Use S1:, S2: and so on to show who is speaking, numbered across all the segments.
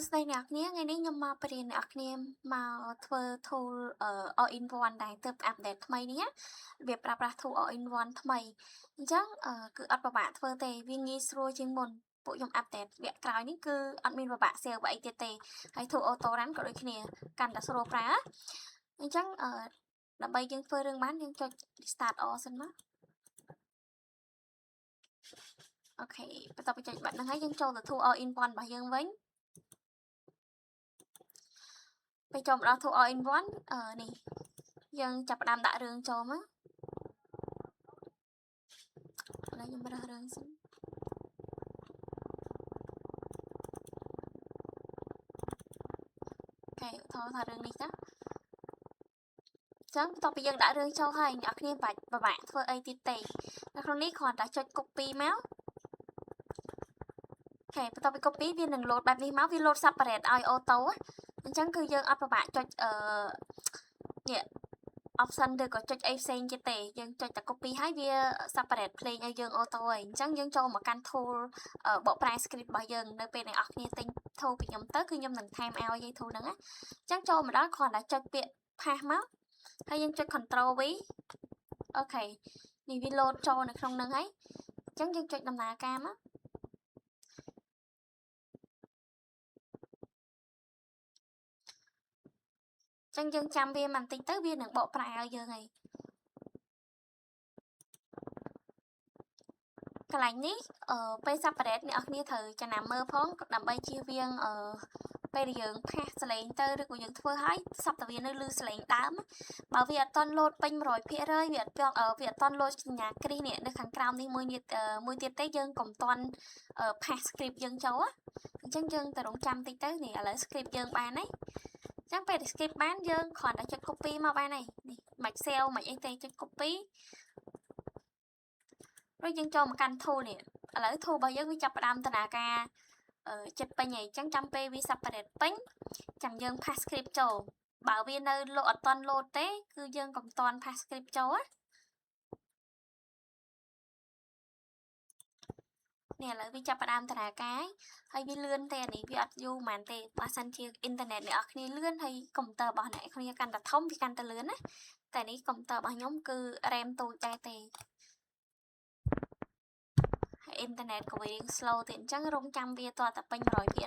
S1: ស្ដីអ្នកនាងថ្ងៃនេះខ្ញុំមកបរៀនអ្នកនាងមកធ្វើ tool all in one ដែរទើបអាប់ដេតថ្មីនេះវាប្រើប្រាស់ tool all in one ថ្មីអញ្ចឹងគឺអត់ពិបាកធ្វើទេវាងាយស្រួលជាងមុនពួកខ្ញុំអាប់ដេតវគ្គក្រោយនេះគឺអត់មានពិបាក save អីទៀតទេហើយ tool auto run ក៏ដូចគ្នាកាន់តែស្រួលប្រើអញ្ចឹងដើម្បីយើងធ្វើរឿងបានយើងចុច start all សិនមកអូខេបន្ទាប់ពីចុចបាត់ហ្នឹងហើយយើងចូលទៅ tool all in one របស់យើងវិញពេលចូលមកដល់ tool all in one នេះយើងចាប់ផ្ដើមដាក់រឿងចូលមកឥឡូវខ្ញុំរើសរឿងសិនអូខេឧទាហរណ៍ថារឿងនេះចាចឹងបន្ទាប់ពីយើងដាក់រឿងចូលហើយអ្នកគ្នាបាច់ពិបាកធ្វើអីទៀតទេនៅក្នុងនេះគ្រាន់តែចុច copy មកអូខេបន្ទាប់ពី copy វានឹង load បែបនេះមកវា load separate ឲ្យ auto អញ្ចឹងគឺយើងអត់ពិបាកចុចនេះ option ឬក៏ចុចអីផ្សេងទៀតទេយើងចុចតែ copy ហើយវា separate ភ្លេងឲ្យយើង auto ហើយអញ្ចឹងយើងចូលមកកាន់ tool បកប្រែ script របស់យើងនៅពេលអ្នកនរគ្នាទិញ tool ពីខ្ញុំទៅគឺខ្ញុំនឹងថែមឲ្យឯ tool ហ្នឹងណាអញ្ចឹងចូលមកដល់គ្រាន់តែចុចពាក្យ pass មកហើយយើងចុច control V អូខេនេះវា load ចូលនៅក្នុងហ្នឹងហើយអញ្ចឹងយើងចុចដំណើរការមកអញ្ចឹងយើងចាំវាបន្តិចទៅវានឹងបកប្រែឲ្យយើងហើយកន្លែងនេះពេល separate អ្នកនរគ្នាត្រូវចំណាំមើលផងដើម្បីជៀសវាងពេលយើង pass សលេងទៅឬក៏យើងធ្វើឲ្យសពតវានៅលើសលេងដើមបើវាអត់តន់ load ពេញ 100% វាអត់តន់ load សញ្ញាគ្រីសនេះនៅខាងក្រោមនេះមួយទៀតទេយើងកុំតន់ pass script យើងចូលអញ្ចឹងយើងទៅរងចាំតិចទៅនេះឥឡូវ script យើងបានហើយអញ្ចឹងពេល script បានយើងគ្រាន់តែចុច copy មកបានហើយនេះមិន save មិនអីទេចុច copy រួចយើងចូលមកកាន់ tool នេះឥឡូវ tool របស់យើងវាចាប់ផ្ដើមដំណើរការចិត្តពេញហើយអញ្ចឹងចាំពេលវា separate ពេញចាំយើង pass script ចូលបើវានៅអត់តន់ load ទេគឺយើងកុំតន់ pass script ចូលនេះឥឡូវវាចាប់ផ្ដើមដំណើរការហើយវាលឿនទេអានេះវាអត់យូរប៉ុន្មានទេបើសិនជាអ៊ីនធឺណិតអ្នកនរគ្នាលឿនហើយកុំព្យូទ័ររបស់អ្នកគ្នាកាន់តែធំវាកាន់តែលឿនណាតែនេះកុំព្យូទ័ររបស់ខ្ញុំគឺ RAM តូចដែរទេអ៊ីនធឺណិតក៏វារៀង slow ទេអញ្ចឹងរងចាំវាតតែពេញ 100% ឥ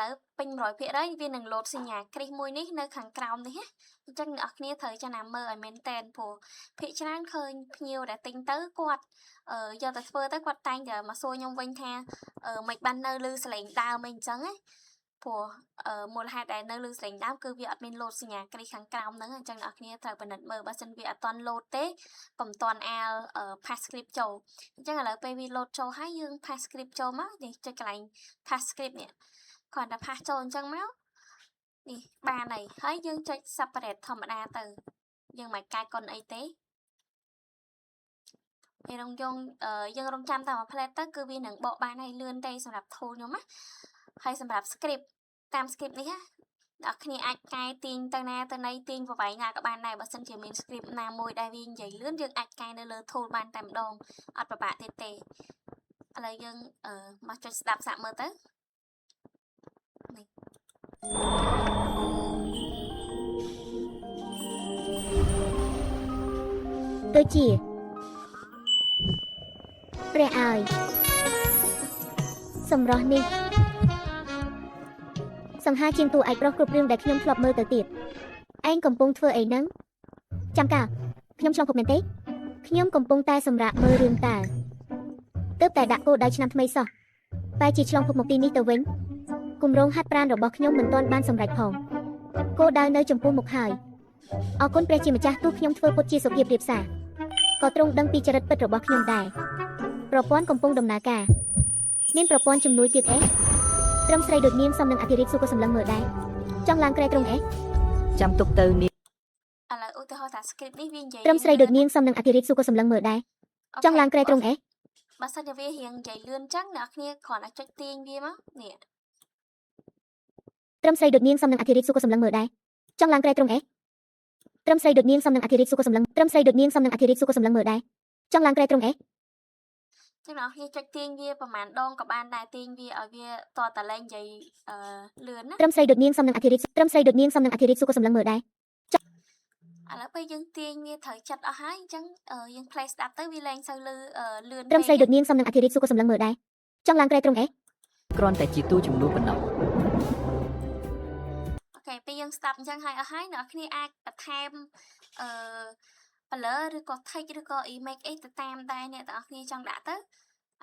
S1: ឡូវពេញ 100% វានឹង load សញ្ញាគ្រីសមួយនេះនៅខាងក្រោមនេះអញ្ចឹងអ្នកនរគ្នាត្រូវចំណាំមើលឲ្យមែនតែនព្រោះភាគច្រើនឃើញភ្ញៀវដែលទិញទៅគាត់យកទៅធ្វើទៅគាត់តែងតែមកសួរខ្ញុំវិញថាមិនបាននៅលើសលេងដើមអីអញ្ចឹងណាព្រោះមូលហេតុដែលនៅលើសលេងដើមគឺវាអត់មាន load សញ្ញាគ្រីសខាងក្រោមហ្នឹងអញ្ចឹងអ្នកនរគ្នាត្រូវពិនិត្យមើលបើសិនវាអត់ទាន់ load ទេកុំទាន់អាល pass script ចូលអញ្ចឹងឥឡូវពេលវា load ចូលហើយយើង pass script ចូលមកនេះចុចកន្លែង pass script នេះគ្រាន់តែ pass ចូលអញ្ចឹងមកនេះបានហើយយើងចុច separate ធម្មតាទៅយើងមិនកែកុនអីទេពេលយើងរងចាំតាមមួយផ្លែតទៅគឺវានឹងបកបានហើយលឿនទេសម្រាប់ tool ខ្ញុំណាហើយសម្រាប់ script តាម script នេះណាអ្នកគ្នាអាចកែទាញទៅណាទៅណីទាញប្រវែងណាក៏បានដែរបើសិនជាមាន script ណាមួយដែលវានិយាយលឿនយើងអាចកែនៅលើ tool បានតែម្ដងអត់ពិបាកទៀតទេឥឡូវយើងមកចុចស្ដាប់សាកមើលទៅនេះ
S2: ដូចជាព្រះឲ្យសម្រស់នេះសង្ហាជាងតួឯកប្រុសគ្រប់រឿងដែលខ្ញុំធ្លាប់មើលទៅទៀតឯងកំពុងធ្វើអីហ្នឹងចាំកាលខ្ញុំឆ្លងភពមែនទេខ្ញុំកំពុងតែសម្រាកមើលរឿងតើទើបតែដាក់គោលដៅឆ្នាំថ្មីសោះតែជាឆ្លងភពមកទីនេះទៅវិញគម្រោងហាត់ប្រាណរបស់ខ្ញុំមិនទាន់បានសម្រេចផងគោលដៅនៅចំពោះមុខហើយអរគុណព្រះជាម្ចាស់ទោះខ្ញុំធ្វើពុតជាសុភាពរៀបសារក៏ទ្រង់ដឹងពីចរិតពិតរបស់ខ្ញុំដែរប្រព័ន្ធកំពុងដំណើរការមានប្រព័ន្ធជំនួយទៀតអេត្រឹមស្រីដូចនាងសំនឹងអធិរាជស៊ូក៏សម្លឹងមើលដែរចង់ឡើងក្រែត្រង់អេ
S3: ចាំទុកទៅនាង
S1: ឥឡូវឧទាហរណ៍ថា script នេះវានិយាយ
S2: ត្រឹមស្រីដូចនាងសំនឹងអធិរាជស៊ូក៏សម្លឹងមើលដែរចង់ឡើងក្រែត្រង់អេ
S1: បើសិនជាវារៀងនិយាយលឿនចឹងអ្នកគ្នាគ្រាន់តែចុចទាញវាមកនេះ
S2: ត្រឹមស្រីដូចនាងសំនឹងអធិរាជស៊ូក៏សម្លឹងមើលដែរចង់ឡើងក្រែត្រង់អេ ត្រឹមស្រីដូចនាងសំនឹងអធិរាជសុខសម្លឹងត្រឹមស្រីដូចនាងសំនឹងអធិរាជសុខសម្លឹងមើលដែរចង់ឡើងក្រែត្រង់អេ
S1: ចឹងអ្នកគ្នាចុចទាញវាប្រហែលដងក៏បានដែរទាញវាឲ្យវាតតតែលេងនិយាយលឿនណា
S2: ត្រឹមស្រីដូចនាងសំនឹងអធិរាជត្រឹមស្រីដូចនាងសំនឹងអធិរាជសុខសម្លឹងមើលដែរ
S1: ឥឡូវពេលយើងទាញវាត្រូវចិត្តអស់ហើយអញ្ចឹងយើង play ស្ដាប់ទៅវាលែងសូវលឺលឿន
S2: ត្រឹមស្រីដូចនាងសំនឹងអធិរាជសុខសម្លឹងមើលដែរចង់ឡើងក្រែត្រង់អេ
S3: គ្រាន់តែជាទូជំនួសប៉ុណ្ណោះ
S1: អូខេពេលយើងស្ដាប់អញ្ចឹងហើយអស់ហើយអ្នកគ្នាអាចបន្ថែមblur ឬក៏ text ឬក៏ image អីទៅតាមដែរអ្នកទាំងអស់គ្នាចង់ដាក់ទៅឥ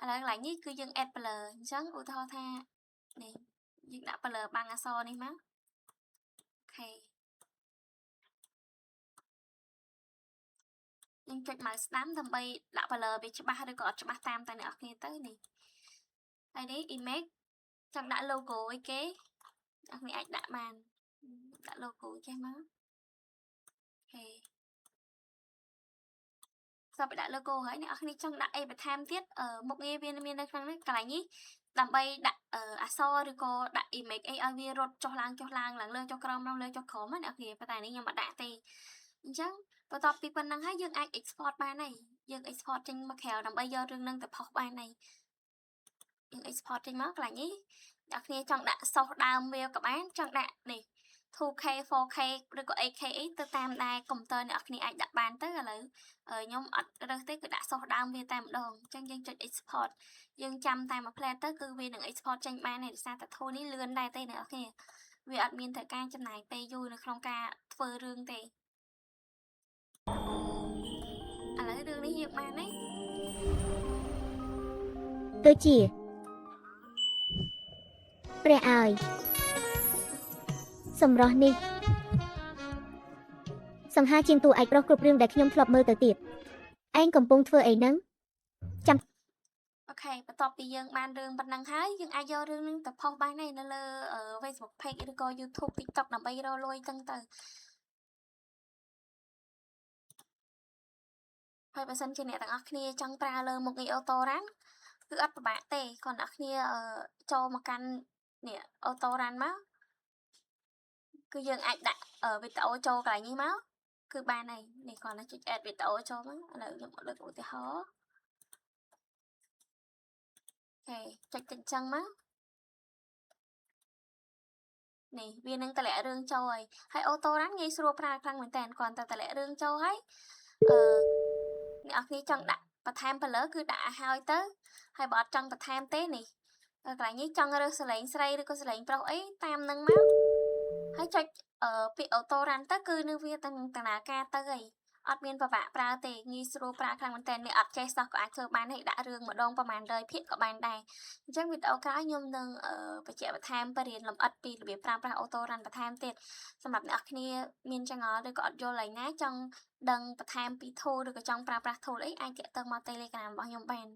S1: ឡូវកន្លែងនេះគឺយើង add blur អញ្ចឹងឧទាហរណ៍ថានេះយើងដាក់ blur បាំងអក្សរនេះមកអូខេយើងចុច mouse ស្ដាំដើម្បីដាក់ blur វាច្បាស់ឬក៏អត់ច្បាស់តាមតែអ្នកគ្នាទៅនេះហើយនេះ image ចង់ដាក់ logo អីគេអ្នកគ្នាអាចដាក់បានដាក់ logo ចេះមកអូខេស្រាប់តែដាក់ logo ហើយអ្នកគ្នាចង់ដាក់អីបន្ថែមទៀតមុខងារវាមាននៅក្នុងនេះកន្លែងនេះដើម្បីដាក់អក្សរឬក៏ដាក់ image អីឲ្យវារត់ចុះឡើងឡើងលើចុះក្រោមឡើងលើចុះក្រោមណាអ្នកគ្នាប៉ុន្តែនេះខ្ញុំអត់ដាក់ទេអញ្ចឹងបន្ទាប់ពីប៉ុណ្ណឹងហើយយើងអាច export បានហើយយើង export ចេញមកក្រៅដើម្បីយករឿងនឹងទៅផុសបានហើយយើង export ចេញមកកន្លែងនេះអ្នកគ្នាចង់ដាក់សូសដើមវាក៏បានចង់ដាក់នេះ 2K 4K ឬក៏ 8K អីទៅតាមដែរកុំព្យូទ័រអ្នកគ្នាអាចដាក់បានទៅឥឡូវខ្ញុំអត់រើសទេគឺដាក់សូសដើមវាតែម្ដងអញ្ចឹងយើងចុច export យើងចាំតែមួយផ្លែទៅគឺវានឹង export ចេញបានហើយដោយសារតែ tool នេះលឿនដែរទេអ្នកគ្នាវាអត់មានត្រូវការចំណាយពេលយូរនៅក្នុងការធ្វើរឿងទេឥឡូវរឿងនេះយើងបានទេ
S2: គឺជាព្រះឲ្យសម្រស់នេះសង្ហាជាងតួឯកប្រុសគ្រប់រឿងដែលខ្ញុំធ្លាប់មើលទៅទៀតឯងកំពុងធ្វើអីហ្នឹង
S1: អូខេបន្ទាប់ពីយើងបានរឿងប៉ុណ្ណឹងហើយយើងអាចយករឿងនឹងទៅផុសបានដែរនៅលើ Facebook page ឬក៏ YouTube TikTok ដើម្បីរកលុយចឹងទៅហើយបើសិនជាអ្នកទាំងអស់គ្នាចង់ប្រើលើមុខងារ Auto Run គឺអត់ពិបាកទេគ្រាន់តែអ្នកគ្នាចូលមកកាន់នេះ Auto Run មកគឺយើងអាចដាក់វីដេអូចូលកន្លែងនេះមកគឺបានហើយនេះគ្រាន់តែចុច add វីដេអូចូលមកឥឡូវខ្ញុំលើកឧទាហរណ៍អូខេចុចទាំងចឹងមកនេះវានឹងតម្លាក់រឿងចូលហើយ Auto Run ងាយស្រួលប្រើខ្លាំងមែនតើគ្រាន់តែតម្លាក់រឿងចូលហើយអ្នកនរគ្នាចង់ដាក់បន្ថែម blur គឺដាក់ឲ្យហើយទៅហើយបើអត់ចង់បន្ថែមទេនេះកន្លែងនេះចង់រើសសលេងស្រីឬក៏សលេងប្រុសអីតាមនឹងមកហើយចុចពាក្យ Auto Run ទៅគឺនឹងវាទាំងដំណើរការទៅហើយអត់មានពិបាកប្រើទេងាយស្រួលប្រើខ្លាំងមែនតើអ្នកអត់ចេះសោះក៏អាចធ្វើបានហើយដាក់រឿងម្ដងប្រហែល100ភាគក៏បានដែរអញ្ចឹងវីដេអូក្រោយខ្ញុំនឹងបញ្ជាក់បន្ថែមបរិយាលម្អិតពីរបៀបប្រើប្រាស់ Auto Run បន្ថែមទៀតសម្រាប់អ្នកគ្នាមានចង្អល់ឬក៏អត់យល់ឡើយណាចង់ដឹងបន្ថែមពី tool ឬក៏ចង់ប្រើប្រាស់ tool អីអាចទាក់ទងមក Telegram របស់ខ្ញុំបាន